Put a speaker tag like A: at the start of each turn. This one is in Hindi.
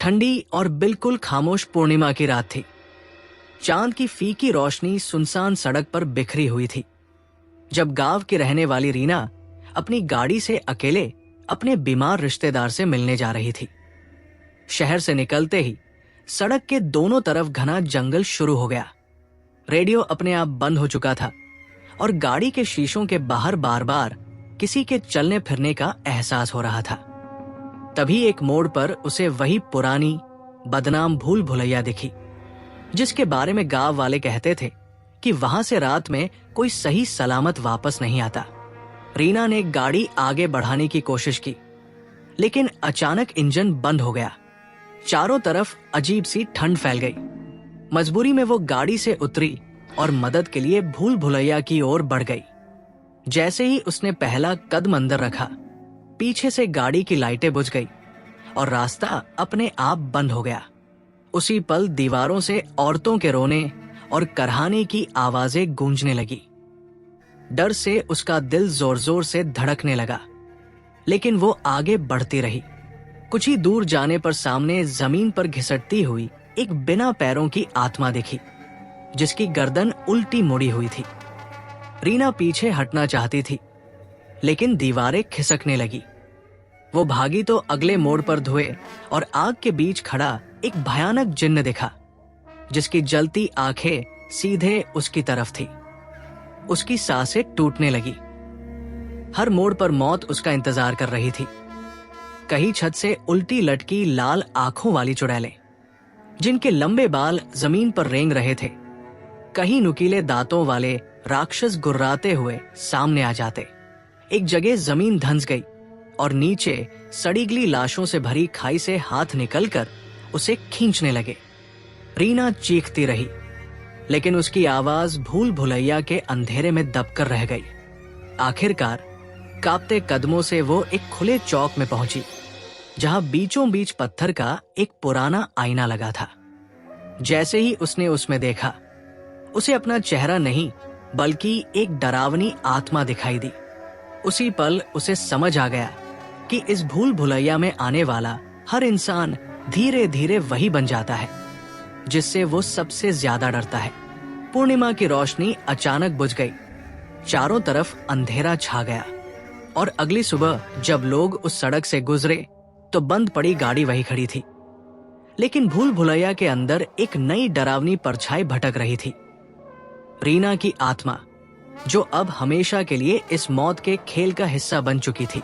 A: ठंडी और बिल्कुल खामोश पूर्णिमा की रात थी। चांद की फीकी रोशनी सुनसान सड़क पर बिखरी हुई थी। जब गांव की रहने वाली रीना अपनी गाड़ी से अकेले अपने बीमार रिश्तेदार से मिलने जा रही थी। शहर से निकलते ही सड़क के दोनों तरफ घना जंगल शुरू हो गया। रेडियो अपने आप बंद हो चुका था और गाड़ी के शीशों के बाहर बार बार किसी के चलने फिरने का एहसास हो रहा था। तभी एक मोड़ पर उसे वही पुरानी बदनाम भूल भुलैया दिखी, जिसके बारे में गांव वाले कहते थे कि वहां से रात में कोई सही सलामत वापस नहीं आता। रीना ने गाड़ी आगे बढ़ाने की कोशिश की, लेकिन अचानक इंजन बंद हो गया। चारों तरफ अजीब सी ठंड फैल गई। मजबूरी में वो गाड़ी से उतरी और मदद के लिए भूल भुलैया की ओर बढ़ गई। जैसे ही उसने पहला कदम अंदर रखा, पीछे से गाड़ी की लाइटें बुझ गई और रास्ता अपने आप बंद हो गया। उसी पल दीवारों से औरतों के रोने और करहाने की आवाजें गूंजने लगी। डर से उसका दिल जोर जोर से धड़कने लगा, लेकिन वो आगे बढ़ती रही। कुछ ही दूर जाने पर सामने जमीन पर घिसटती हुई एक बिना पैरों की आत्मा दिखी, जिसकी गर्दन उल्टी मुड़ी हुई थी। रीना पीछे हटना चाहती थी, लेकिन दीवारें खिसकने लगी। वो भागी तो अगले मोड़ पर धुएं और आग के बीच खड़ा एक भयानक जिन्न दिखा, जिसकी जलती आंखें सीधे उसकी तरफ थी। उसकी सांसें टूटने लगी। हर मोड़ पर मौत उसका इंतजार कर रही थी। कहीं छत से उल्टी लटकी लाल आंखों वाली चुड़ैलें, जिनके लंबे बाल जमीन पर रेंग रहे थे। कहीं नुकीले दांतों वाले राक्षस गुर्राते हुए सामने आ जाते। एक जगह जमीन धंस गई और नीचे सड़ीगली लाशों से भरी खाई से हाथ निकलकर उसे खींचने लगे। रीना चीखती रही, लेकिन उसकी आवाज भूल भुलैया के अंधेरे में दबकर रह गई। आखिरकार कांपते कदमों से वो एक खुले चौक में पहुंची, जहां बीचों बीच पत्थर का एक पुराना आईना लगा था। जैसे ही उसने उसमें देखा, उसे अपना चेहरा नहीं बल्कि एक डरावनी आत्मा दिखाई दी। उसी पल उसे समझ आ गया कि इस भूल भुलैया में आने वाला हर इंसान धीरे धीरे वही बन जाता है जिससे वो सबसे ज्यादा डरता है। पूर्णिमा की रोशनी अचानक बुझ गई। चारों तरफ अंधेरा छा गया और अगली सुबह जब लोग उस सड़क से गुजरे तो बंद पड़ी गाड़ी वही खड़ी थी। लेकिन भूल भुलैया के अंदर एक नई डरावनी परछाई भटक रही थी। रीना की आत्मा, जो अब हमेशा के लिए इस मौत के खेल का हिस्सा बन चुकी थी।